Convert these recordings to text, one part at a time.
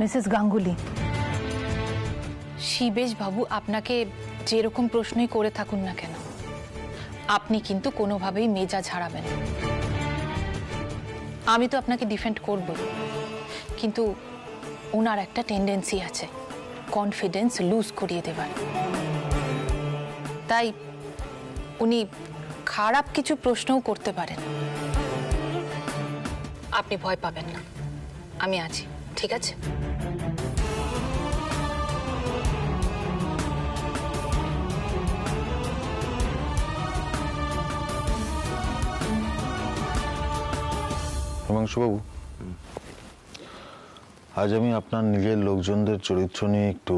Mrs Ganguly, শিবেশ বাবু আপনাকে যেরকম প্রশ্নই করে থাকুন না কেন, আপনি কিন্তু কোনোভাবেই মেজাজ হারাবেন। আমি তো আপনাকে ডিফেন্ড করব, কিন্তু ওনার একটা টেন্ডেন্সি আছে কনফিডেন্স লুজ করিয়ে দেবার। তাই উনি খারাপ কিছু প্রশ্নও করতে পারেন। আপনি ভয় পাবেন না, আমি আছি, ঠিক আছে? হিমাংশুবাবু, আজ আমি আপনার নিজের লোকজনদের চরিত্র নিয়ে একটু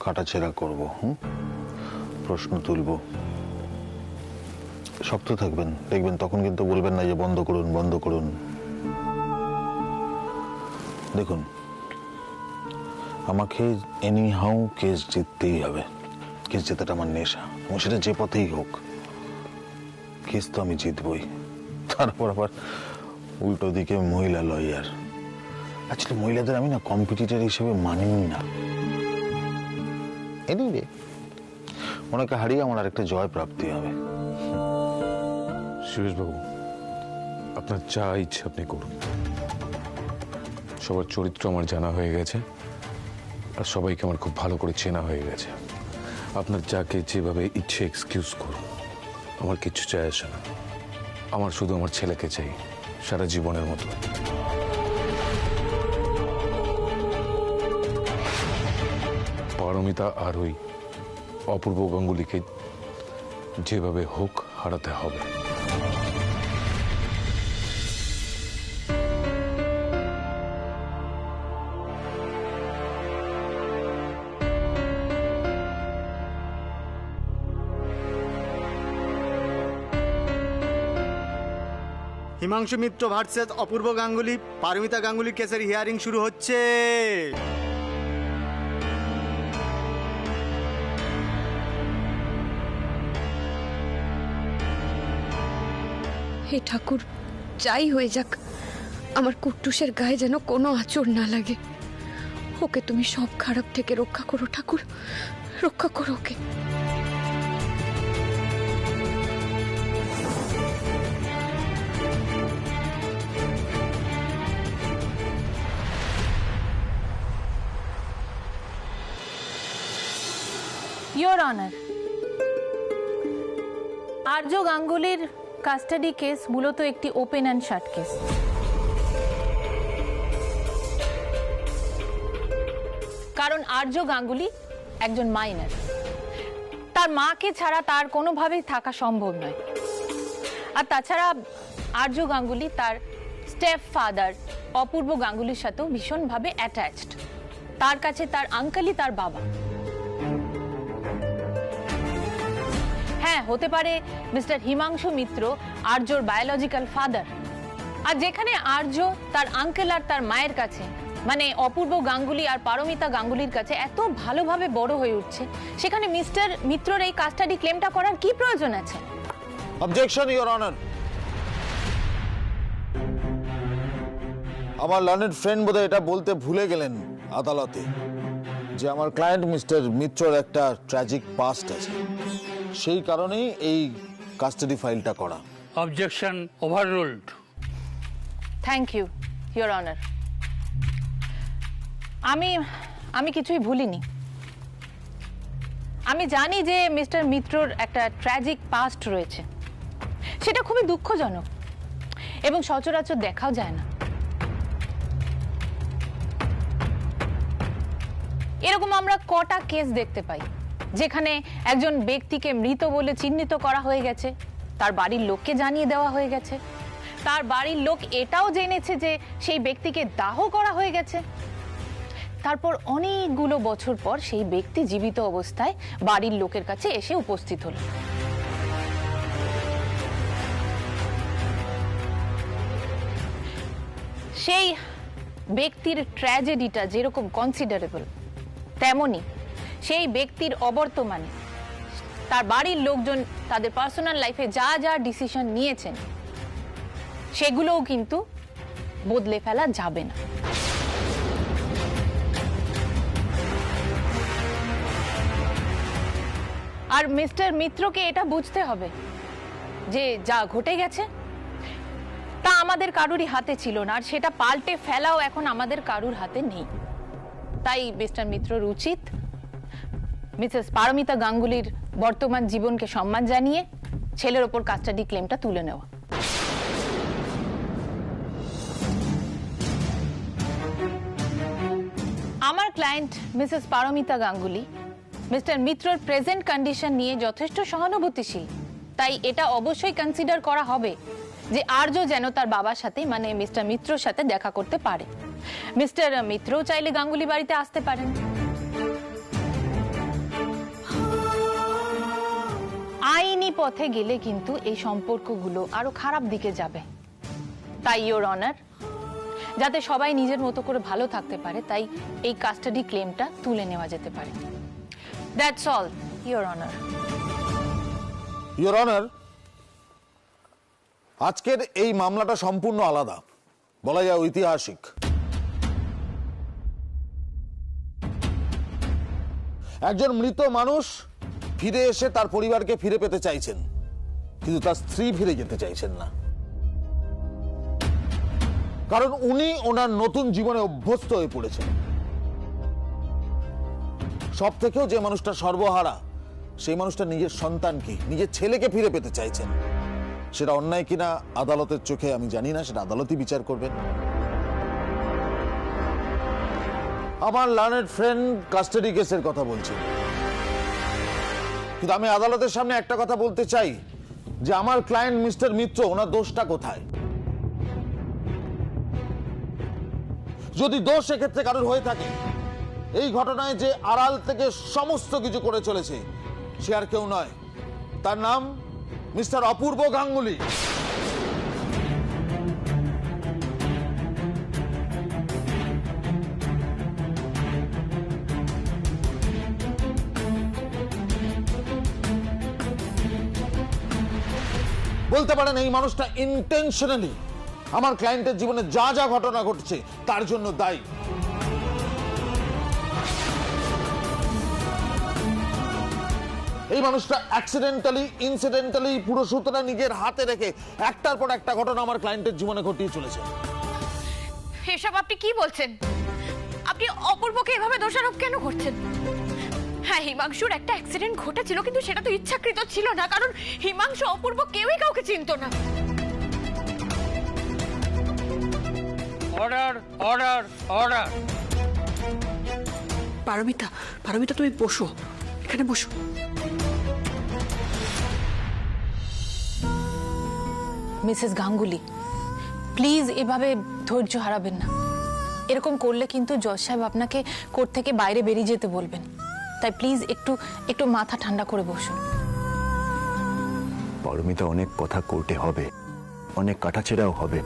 কাটাছেড়া করব। প্রশ্ন তুলব। শক্ত থাকবেন, দেখবেন তখন কিন্তু বলবেন না যে বন্ধ করুন বন্ধ করুন। দেখুন, আমাকে এনি হাউ কেস জিততেই হবে। কেস জেতাটা আমার নেশা, এবং সেটা যে পথেই হোক কেস তো আমি জিতবই। তারপর আবার উল্টো দিকে মহিলা লয়ার। আসলে মহিলাদের আমি না কম্পিটিটর হিসেবে মানিই না। এনিওয়ে, ওনাকে হারিয়ে আমার আরেকটা জয় প্রাপ্তি হবে। শিবেশবাবু, আপনার যা ইচ্ছে আপনি করুন। সবার চরিত্র আমার জানা হয়ে গেছে, আর সবাইকে আমার খুব ভালো করে চেনা হয়ে গেছে। আপনার যাকে যেভাবে ইচ্ছে এক্সকিউজ করুন, আমার কিচ্ছু চাই আসে না। আমার শুধু আমার ছেলেকে চাই, সারা জীবনের মতো। পারমিতা আর ওই অপূর্ব গাঙ্গুলিকে যেভাবে হোক হারাতে হবে। হিমাংশু মিত্র ভার্সেস অপূর্ব গাঙ্গুলি, পারমিতা গাঙ্গুলি কেসের হিয়ারিং শুরু হচ্ছে। হে ঠাকুর, যাই হয়ে যাক, আমার কুট্টুসের গায়ে যেন কোনো আঁচড় না লাগে। ওকে তুমি সব খারাপ থেকে রক্ষা করো ঠাকুর, রক্ষা করো ওকে। ইয়োর অনার, আর্য গাঙ্গুলির কাস্টাডি কেস মূলত একটি ওপেন অ্যান্ড শাট কেস। কারণ আর্য গাঙ্গুলি একজন মাইনর, তার মাকে ছাড়া তার কোনোভাবেই থাকা সম্ভব নয়। আর তাছাড়া আর্য গাঙ্গুলি তার স্টেপ ফাদার অপূর্ব গাঙ্গুলির সাথেও ভীষণভাবে অ্যাটাচড। তার কাছে তার আঙ্কেলই তার বাবা। হ্যাঁ, হতে পারে মিস্টার হিমাংশু মিত্র আর্যর বায়োলজিক্যাল ফাদার। আর যেখানে আর্য তার আঙ্কেল আর তার মায়ের কাছে, মানে অপূর্ব গাঙ্গুলি আর পারমিতা গাঙ্গুলির কাছে এত ভালোভাবে বড় হয়ে উঠছে, সেখানে মিস্টার মিত্রর এই কাস্টাডি ক্লেমটা করার কি প্রয়োজন আছে? Objection, your honour. আমার লার্নেড ফ্রেন্ড বোধহয় এটা বলতে ভুলে গেলেন আদালতে যে আমার ক্লায়েন্ট মিস্টার মিত্রর একটা ট্র্যাজিক পাস্ট আছে, সেই কারণেই এই কাস্টাডি ফাইলটা করা। Objection overruled. Thank you your honour. আমি কিছুই ভুলিনি। আমি জানি যে মিস্টার মিত্রর একটা ট্র্যাজিক পাস্ট রয়েছে, সেটা খুবই দুঃখজনক এবং সচরাচর দেখাও যায় না। এরকম আমরা কটা কেস দেখতে পাই যেখানে একজন ব্যক্তিকে মৃত বলে চিহ্নিত করা হয়ে গেছে, তার বাড়ির লোককে জানিয়ে দেওয়া হয়ে গেছে, তার বাড়ির লোক এটাও জেনেছে যে সেই ব্যক্তিকে দাহ করা হয়ে গেছে, তারপর অনেকগুলো বছর পর সেই ব্যক্তি জীবিত অবস্থায় বাড়ির লোকের কাছে এসে উপস্থিত হল। সেই ব্যক্তির ট্র্যাজেডিটা যেরকম কনসিডারেবল, তেমনি সেই ব্যক্তির অবর্তমানে তার বাড়ির লোকজন তাদের পার্সোনাল লাইফে যা যা ডিসিশন নিয়েছেন সেগুলোও কিন্তু বদলে ফেলা যাবে না। আর মিস্টার মিত্রকে এটা বুঝতে হবে যে যা ঘটে গেছে তা আমাদের কারুরই হাতে ছিল না, আর সেটা পাল্টে ফেলাও এখন আমাদের কারুর হাতে নেই। তাই মিস্টার মিত্রর উচিত মিসেস পারমিতা গাঙ্গুলির বর্তমান জীবনকে সম্মান জানিয়ে ছেলের ওপর কাস্টাডি ক্লেমটা তুলে নেওয়া। আমার client Mrs Paromita Ganguly Mr মিত্রর প্রেজেন্ট কন্ডিশন নিয়ে যথেষ্ট সহানুভূতিশীল, তাই এটা অবশ্যই কনসিডার করা হবে যে আর্য যেন তার বাবার সাথে মানে মিস্টার মিত্রর সাথে দেখা করতে পারে। মিস্টার মিত্র চাইলে গাঙ্গুলি বাড়িতে আসতে পারেন। আইনি পথে গেলে কিন্তু এই সম্পর্কগুলো আরো খারাপ দিকে যাবে। তাই ইওর অনার, যাতে সবাই নিজের মতো করে ভালো থাকতে পারে, তাই এই কাস্টাডি ক্লেমটা তুলে নেওয়া যেতে পারে। That's all your honour. Your honour, আজকের এই মামলাটা সম্পূর্ণ আলাদা, বলা যায় ঐতিহাসিক। একজন মৃত মানুষ ফিরে এসে তার পরিবারকে ফিরে পেতে চাইছেন, কিন্তু তার স্ত্রী ফিরে যেতে চাইছেন না, কারণ উনি ওনার নতুন জীবনে অভ্যস্ত হয়ে পড়েছেন। সব থেকেও যে মানুষটা সর্বহারা, সেই মানুষটা নিজের সন্তানকে, নিজের ছেলেকে ফিরে পেতে চাইছেন। সেটা অন্যায় কিনা আদালতের চোখে আমি জানি না, সেটা আদালতই বিচার করবেন। আমার লার্নেড ফ্রেন্ড কাস্টাডি কেসের কথা বলছি, কিন্তু আমি আদালতের সামনে একটা কথা বলতে চাই যে আমার ক্লায়েন্ট মিস্টার মিত্র, ওনার দোষটা কোথায়? যদি দোষ এক্ষেত্রে কারোর হয়ে থাকে, এই ঘটনায় যে আড়াল থেকে সমস্ত কিছু করে চলেছে সে আর কেউ নয়, তার নাম মিস্টার অপূর্ব গাঙ্গুলি। বলতে পারেন এই মানুষটা ইন্টেনশনালি আমার ক্লায়েন্টের জীবনে যা যা ঘটনা ঘটছে তার জন্য দায়ী। এই মানুষটা অ্যাক্সিডেন্টালি ইনসিডেন্টালি পুরো সূত্রটা নিজের হাতে রেখে একটার পর একটা ঘটনা আমার ক্লায়েন্টের জীবনে ঘটিয়ে চলেছে। এসব আপনি কি বলছেন? আপনি অপূর্বকে এভাবে দোষারোপ কেন করছেন? হ্যাঁ, হিমাংশুর একটা অ্যাক্সিডেন্ট ঘটেছিল, কিন্তু সেটা তো ইচ্ছাকৃত ছিল না, কারণ হিমাংশু অপূর্ব কেউই কাউকে চিনতো না। Order order order. Paramita, Paramita তুমি বসো, এখানে বসো। মিসেস গাঙ্গুলি, প্লিজ এভাবে ধৈর্য হারাবেন না। এরকম করলে কিন্তু জজ সাহেব আপনাকে কোর্ট থেকে বাইরে বেরিয়ে যেতে বলবেন। তাই প্লিজ একটু মাথা ঠান্ডা করে বসুন। পারমিতা, অনেক কথা কোর্টে হবে, অনেক কাটাছেড়াও হবে,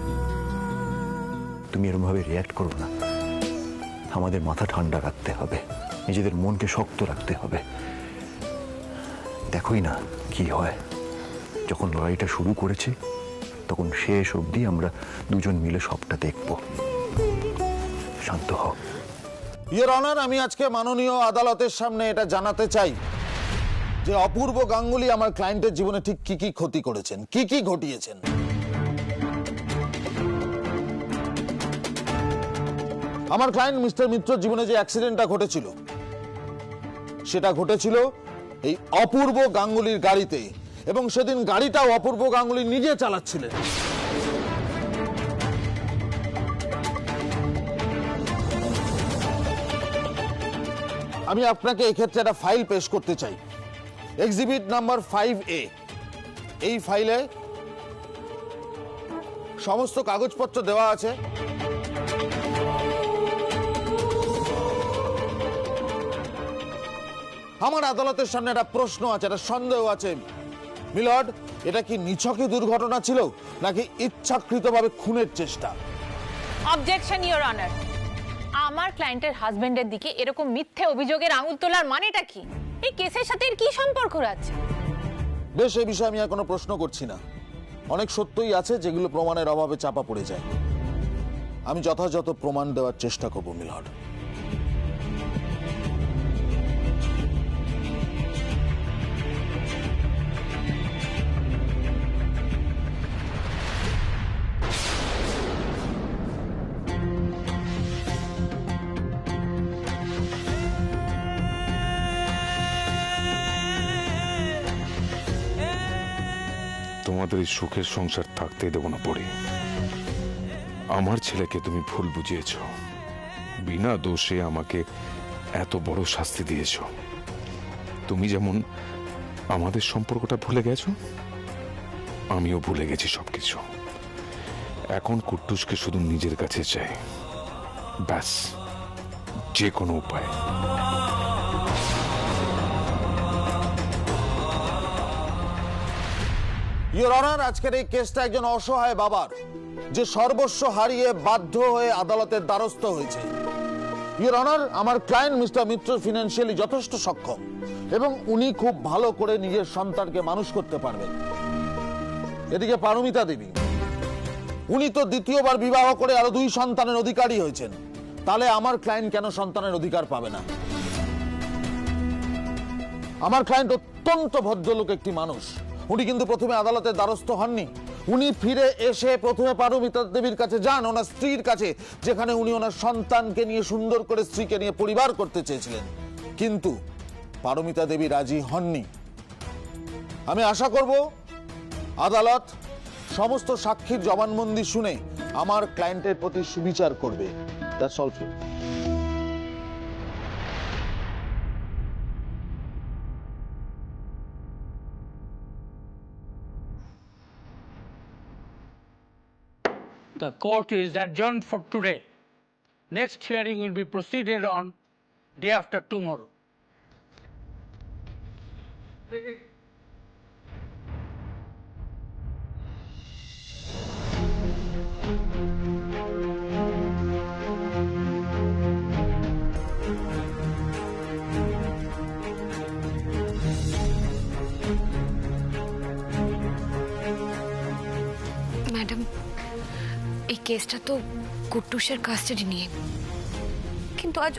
তুমি এরকম ভাবে রিয়াক্ট করো না। আমাদের মাথা ঠান্ডা রাখতে হবে, নিজেদের মনকে শক্ত রাখতে হবে। দেখোই না কি হয়, যখন লড়াইটা শুরু করেছি তখন শেষ অবধি আমরা দুজন মিলে সবটা দেখব। শান্ত হও। ইওর অনার, আমি আজকে মাননীয় আদালতের সামনে এটা জানাতে চাই যে অপূর্ব গাঙ্গুলি আমার ক্লায়েন্টের জীবনে ঠিক কি কি ক্ষতি করেছেন, কি কি ঘটিয়েছেন। আমার ক্লায়েন্ট মিস্টার মিত্রর জীবনে যে অ্যাক্সিডেন্টটা ঘটেছিল সেটা ঘটেছিল এই অপূর্ব গাঙ্গুলির গাড়িতে, এবং সেদিন গাড়িটাও অপূর্ব গাঙ্গুলি নিজে চালাচ্ছিলেন। আমি আপনাকে এক্ষেত্রে একটা ফাইল পেশ করতে চাই, এক্সিবিট নাম্বার 5A। এই ফাইলে সমস্ত কাগজপত্র দেওয়া আছে। আমার আদালতের সামনে একটা প্রশ্ন আছে, একটা সন্দেহ আছে। মিলর্ড, এটা কি নিছকই দুর্ঘটনা ছিল নাকি ইচ্ছাকৃতভাবে খুনের চেষ্টা? Objection your honour. আমার ক্লায়েন্টের হাজবেন্ডের দিকে এরকম মিথ্যে অভিযোগের আঙুল তোলার মানেটা কি? এই কেসের সাথে এর কি সম্পর্ক আছে? বেশ, এই বিষয়ে আমি আর কোনো প্রশ্ন করছি না। অনেক সত্যই আছে যেগুলো প্রমাণের অভাবে চাপা পড়ে যায়। আমি যথাযথ প্রমাণ দেওয়ার চেষ্টা করব মিলর্ড। আমাদের এই সুখের সংসার থাকতে দেব না পড়ে। আমার ছেলেকে তুমি ভুল বুঝিয়েছ, বিনা দোষে আমাকে এত বড় শাস্তি দিয়েছ। তুমি যেমন আমাদের সম্পর্কটা ভুলে গেছো, আমিও ভুলে গেছি সবকিছু। এখন কুট্টুসকে শুধু নিজের কাছে চাই, ব্যাস, যে কোনো উপায়। ইওর অনার, আজকের এই কেসটা একজন অসহায় বাবার, যে সর্বস্ব হারিয়ে বাধ্য হয়ে আদালতের দ্বারস্থ হয়েছে। ইওর অনার, আমার ক্লায়েন্ট মিস্টার মিত্র ফিনান্সিয়ালি যথেষ্ট সক্ষম এবং উনি খুব ভালো করে নিজের সন্তানকে মানুষ করতে পারবেন। এদিকে পারমিতা দেবী, উনি তো দ্বিতীয়বার বিবাহ করে আরো 2 সন্তানের অধিকারী হয়েছেন। তাহলে আমার ক্লায়েন্ট কেন সন্তানের অধিকার পাবে না? আমার ক্লায়েন্ট অত্যন্ত ভদ্রলোক একটি মানুষ। উনি কিন্তু প্রথমে আদালতের দ্বারস্থ হননি। উনি ফিরে এসে প্রথমে পারমিতা দেবীর কাছে যান, ওনার স্ত্রীর কাছে, যেখানে উনি ওনার সন্তানকে নিয়ে সুন্দর করে স্ত্রীকে নিয়ে পরিবার করতে চেয়েছিলেন। কিন্তু পারমিতা দেবী রাজি হননি। আমি আশা করব আদালত সমস্ত সাক্ষীর জবানবন্দি শুনে আমার ক্লায়েন্টের প্রতি সুবিচার করবে। That's all. The court is adjourned for today. Next hearing will be proceeded on day after tomorrow. Madam, এই কেসটা তো কুট্টুসের কাস্টাডি নিয়ে, কিন্তু আজ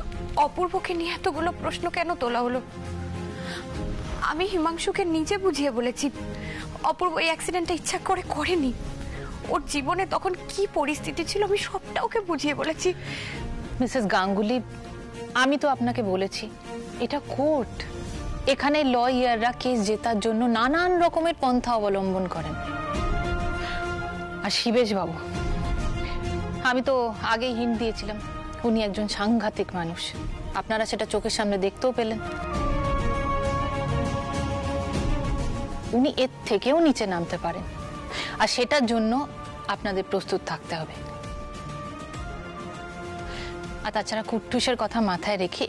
অপূর্বকে নিয়ে এতগুলো প্রশ্ন কেন তোলা হলো? আমি হিমাংশুকে নিজে বুঝিয়ে বলেছি অপূর্ব এই অ্যাক্সিডেন্টটা ইচ্ছা করে করেনি। ওর জীবনে তখন কি পরিস্থিতি ছিল আমি সবটা ওকে বুঝিয়ে বলেছি। মিসেস গাঙ্গুলি, আমি তো আপনাকে বলেছি এটা কোর্ট, এখানে লয়াররা কেস জেতার জন্য নানান রকমের পন্থা অবলম্বন করেন। আর শিবেশ বাবু, আমি তো আগেই হিন্ট দিয়েছিলাম উনি একজন সাংঘাতিক মানুষ। আপনারা সেটা চোখের সামনে দেখতেও পেলেন। উনি এর থেকেও নিচে নামতে পারেন, আর সেটার জন্য আপনাদের প্রস্তুত থাকতে হবে। আর তাছাড়া কুট্টুসের কথা মাথায় রেখে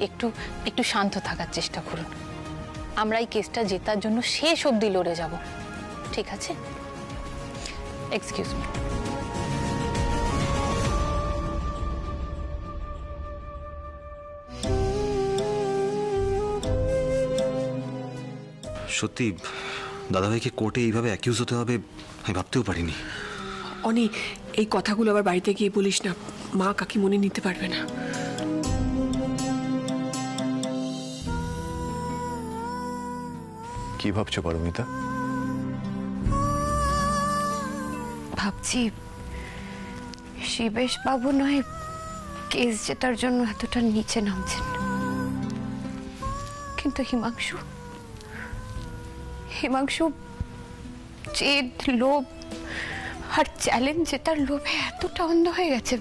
একটু শান্ত থাকার চেষ্টা করুন। আমরা এই কেসটা জেতার জন্য শেষ অবধি লড়ে যাব, ঠিক আছে? Excuse me. সত্যি দাদাভাইকে কোর্টে এইভাবে অ্যাকিউজ হতে হবে আমি ভাবতেও পারিনি। অনি, এই কথাগুলো আবার বাড়িতে গিয়ে বলিস না, মা কাকিমণি নিতে পারবে না। কি ভাবছো পারমিতা? ভাবছি শিবেশ বাবু নয় কেস জেতার জন্য এতটা নিচে নামছেন, কিন্তু হিমাংশু জেদ, লোভ আর চ্যালেঞ্জ জেতার লোভে এতটা অন্ধ হয়ে গেছে।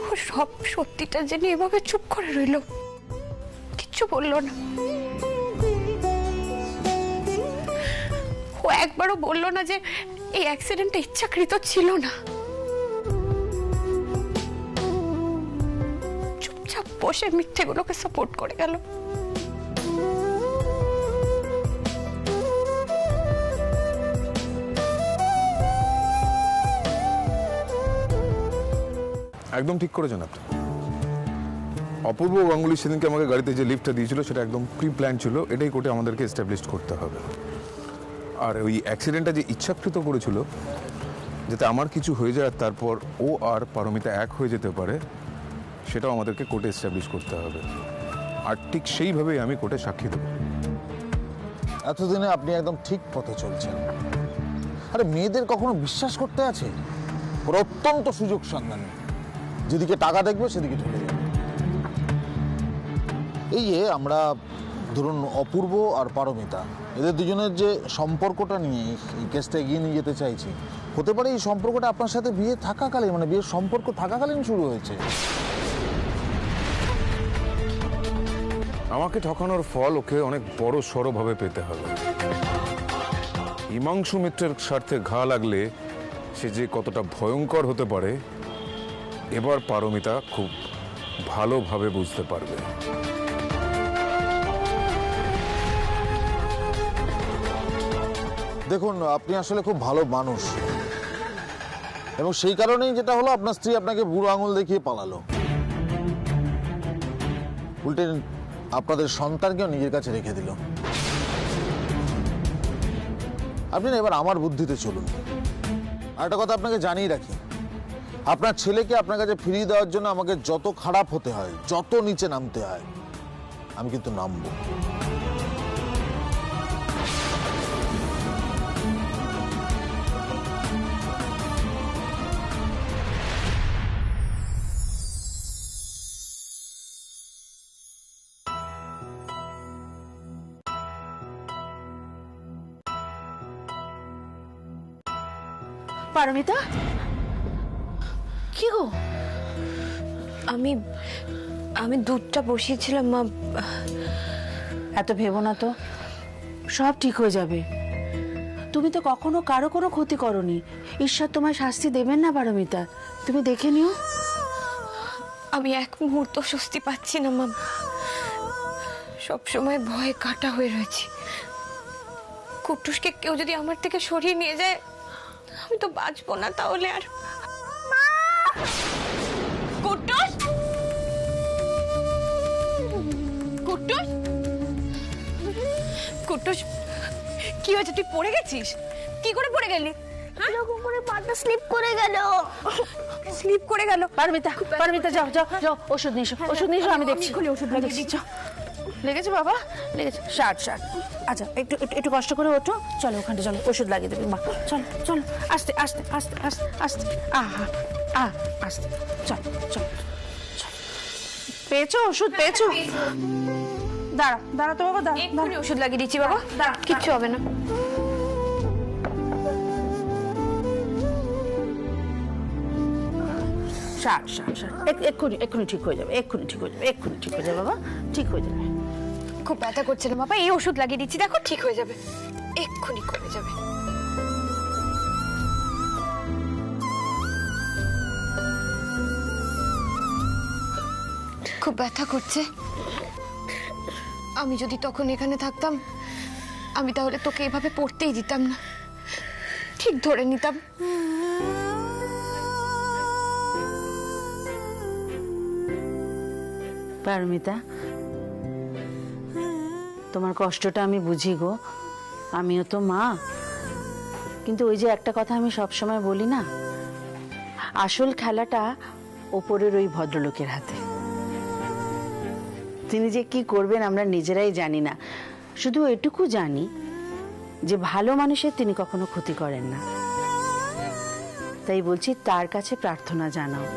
ও সব সত্যিটা জেনে এভাবে চুপ করে রইল, কিচ্ছু বলল না। ও একবারও বলল না যে এই অ্যাক্সিডেন্টটা ইচ্ছাকৃত ছিল না। চুপচাপ বসে মিথ্যেগুলোকে সাপোর্ট করে গেল। একদম ঠিক করেছেন আপনি। অপূর্ব গাঙ্গুলি সেদিনকে আমাকে গাড়িতে যে লিফটটা দিয়েছিল সেটা একদম প্রি প্ল্যান ছিল। এটাই কোর্টে আমাদেরকে এস্টাবলিশ করতে হবে। আর ওই অ্যাক্সিডেন্টটা যে ইচ্ছাকৃত করেছিল যাতে আমার কিছু হয়ে যায় আর তারপর ও আর পারমিতা এক হয়ে যেতে পারে, সেটাও আমাদেরকে কোর্টে এস্টাবলিশ করতে হবে। আর ঠিক সেইভাবেই আমি কোর্টে সাক্ষী দেব। এতদিনে আপনি একদম ঠিক পথে চলছেন। আরে মেয়েদের কখনো বিশ্বাস করতে আছে? ওরা অত্যন্ত সুযোগ সন্ধানী, যেদিকে টাকা দেখবে সেদিকে চলে যাবে। এই আমরা ধরুন অপূর্ব আর পারমিতা, এদের দুজনের যে সম্পর্কটা নিয়ে এই কেসটা এগিয়ে নিয়ে যেতে চাইছি, হতে পারে এই সম্পর্কটা আপনার সাথে বিয়ে থাকাকালীন, মানে বিয়ের সম্পর্ক থাকাকালীন শুরু হয়েছে। আমাকে ঠকানোর ফল ওকে অনেক বড় সড়ভাবে পেতে হবে। হিমাংশু মিত্রের স্বার্থে ঘা লাগলে সে যে কতটা ভয়ঙ্কর হতে পারে এবার পারমিতা খুব ভালোভাবে বুঝতে পারবে। দেখুন, আপনি আসলে খুব ভালো মানুষ, এবং সেই কারণেই যেটা হলো, আপনার স্ত্রী আপনাকে বুড়ো আঙুল দেখিয়ে পালালো, উল্টে আপনাদের সন্তানকেও নিজের কাছে রেখে দিল। আপনি না এবার আমার বুদ্ধিতে চলুন। আর একটা কথা আপনাকে জানিয়ে রাখি, আপনার ছেলেকে আপনার কাছে ফিরিয়ে দেওয়ার জন্য আমাকে যত খারাপ হতে হয়, যত নিচে নামতে হয়, আমি কিন্তু নামবো। পারমিতা, কি গো? আমি আমি দুধটা বসিয়েছিলাম মা। এত ভেবো না তো, সব ঠিক হয়ে যাবে। তুমি তো কখনো কারো কোনো ক্ষতি করনি, ঈশ্বর তোমায় শাস্তি দেবেন না পারমিতা, তুমি দেখে নিও। আমি এক মুহূর্ত স্বস্তি পাচ্ছি না মা, সবসময় ভয়ে কাটা হয়ে রয়েছি। কুট্টুসকে কেউ যদি আমার থেকে সরিয়ে নিয়ে যায়, আমি তো বাঁচবো না তাহলে আর। কুট্টুস, কুট্টুস, কুট্টুস, কি হয়েছে? তুই পড়ে গেছিস? কি করে পড়ে গেলি? এরকম করে পাটা স্লিপ করে গেল। স্লিপ করে গেল? পারমিতা, পারমিতা যাও যাও যাও, ওষুধ নিয়ে এসো, ওষুধ নিয়ে এসো, আমি দেখছি। ওষুধ লাগিয়ে দিচ্ছ। লেগেছে বাবা? লেগেছে? ষাট ষাট। আচ্ছা, একটু একটু কষ্ট করে ওঠো, চলো ওখানে, চলো ওষুধ লাগিয়ে দেবে মা। চলো চলো, আস্তে আস্তে আস্তে আস্তে আস্তে, আহা আস্তে, চলো চলো চলো। পেয়েছো ওষুধ? পেয়েছো? দাঁড়া দাঁড়া তো বাবা, দাঁড়া। এক্ষুনি ওষুধ লাগিয়ে দিচ্ছি বাবা, কিচ্ছু হবে না। ষাট ষাট ষাট, এক্ষুনি এক্ষুনি ঠিক হয়ে যাবে, এক্ষুনি ঠিক হয়ে যাবে, এক্ষুনি ঠিক হয়ে যাবে বাবা, ঠিক হয়ে যাবে। খুব ব্যথা করছে না বাবা, এই ওষুধ লাগিয়ে দিচ্ছি, দেখো ঠিক হয়ে যাবে, এক্ষুনি কমে যাবে। খুব ব্যথা করছে। আমি যদি তখন এখানে থাকতাম, আমি তাহলে তোকে এভাবে পড়তেই দিতাম না, ঠিক ধরে নিতাম। পারমিতা, তোমার কষ্টটা আমি বুঝি গো, আমিও তো মা। কিন্তু ওই যে একটা কথা আমি সব সময় বলি না, আসল খেলাটা ওপরের ওই ভদ্রলোকের হাতে। তিনি যে কি করবেন আমরা নিজেরাই জানি না, শুধু এটুকু জানি যে ভালো মানুষের তিনি কখনো ক্ষতি করেন না। তাই বলছি, তার কাছে প্রার্থনা জানাও,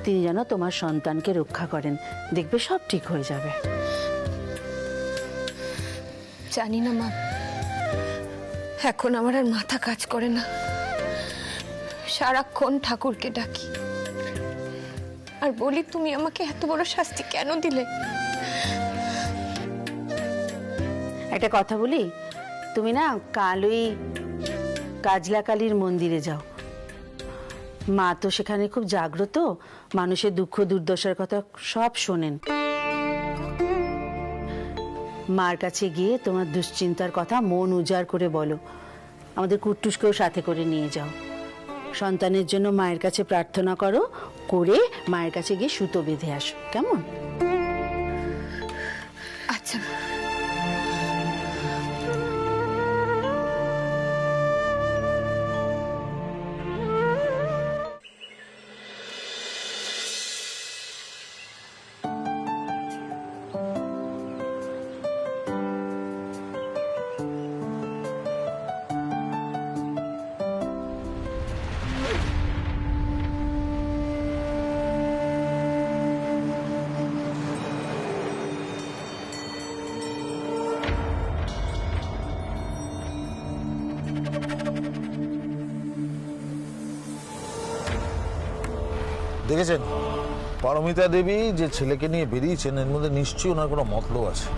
তিনি যেন তোমার সন্তানকে রক্ষা করেন, দেখবে সব ঠিক হয়ে যাবে। জানি না মা, এখন আমার আর মাথা কাজ করে না, সারাক্ষণ ঠাকুরকে ডাকি আর বলি, তুমি আমাকে এত বড় শাস্তি কেন দিলে? একটা কথা বলি, তুমি না কাল ওই কাজলা কালীর মন্দিরে যাও, মা তো সেখানে খুব জাগ্রত, মানুষের দুঃখ দুর্দশার কথা সব শোনেন। মার কাছে গিয়ে তোমার দুশ্চিন্তার কথা মন উজাড় করে বলো, আমাদের কুট্টুসকেও সাথে করে নিয়ে যাও, সন্তানের জন্য মায়ের কাছে প্রার্থনা করো, করে মায়ের কাছে গিয়ে সুতো বেঁধে আসো, কেমন? আচ্ছা। দেখেছেন পারমিতা দেবী যে ছেলেকে নিয়ে বেরিয়েছেন এর মধ্যে নিশ্চয়ই ওনার কোনো মতলব আছে।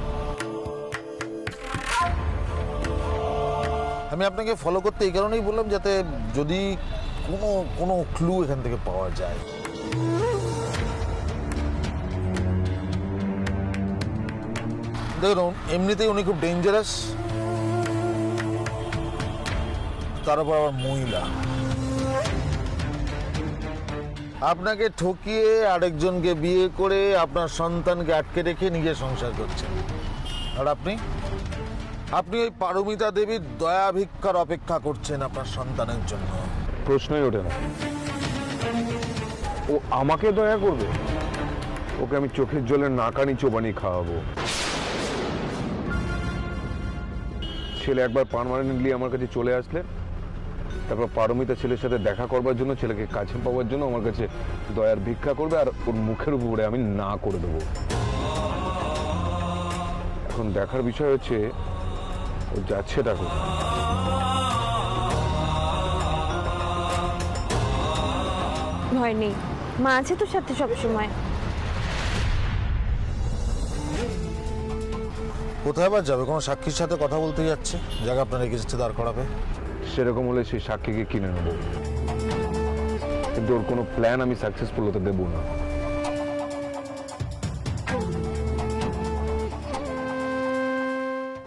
আমি আপনাকে ফলো করতে এই কারণেই বললাম যাতে যদি কোনো ক্লু এখান থেকে পাওয়া যায়। দেখুন এমনিতেই উনি খুব ডেঞ্জারাস, তার উপর আবার মহিলা। আপনাকে ঠকিয়ে আরেকজনকে বিয়ে করে আপনার সন্তানকে আটকে রেখে নিজে সংসার করছেন, আর আপনি ওই পারমিতা দেবীর দয়া ভিক্ষার অপেক্ষা করছেন আপনার সন্তানের জন্য। প্রশ্নই ওঠে না, ও আমাকে দয়া করবে? ওকে আমি চোখের জলে নাকানি চোবানি খাওয়াবো। ছেলে একবার পার্মানেন্টলি আমার কাছে চলে আসলে তারপর পারমিতা ছেলের সাথে দেখা করবার জন্য, ছেলেকে কাছে পাওয়ার জন্য আমার কাছে দয়ার ভিক্ষা করবে, আর ওর মুখের উপরে আমি না করে দেবো। এখন দেখার বিষয় হচ্ছে ও যাচ্ছেটা কোথায়। ভয় নেই, মা আছে তো সাথে সবসময়। কোথায় আবার যাবে? কোনো সাক্ষীর সাথে কথা বলতে যাচ্ছে, জায়গা আপনার রেখে যাচ্ছে দাঁড় করাবে। সেরকম হলে সেই সাক্ষীকে কিনে নেবো, কিন্তু ওর কোনো প্ল্যান আমি সাকসেসফুল হতে দেবো না।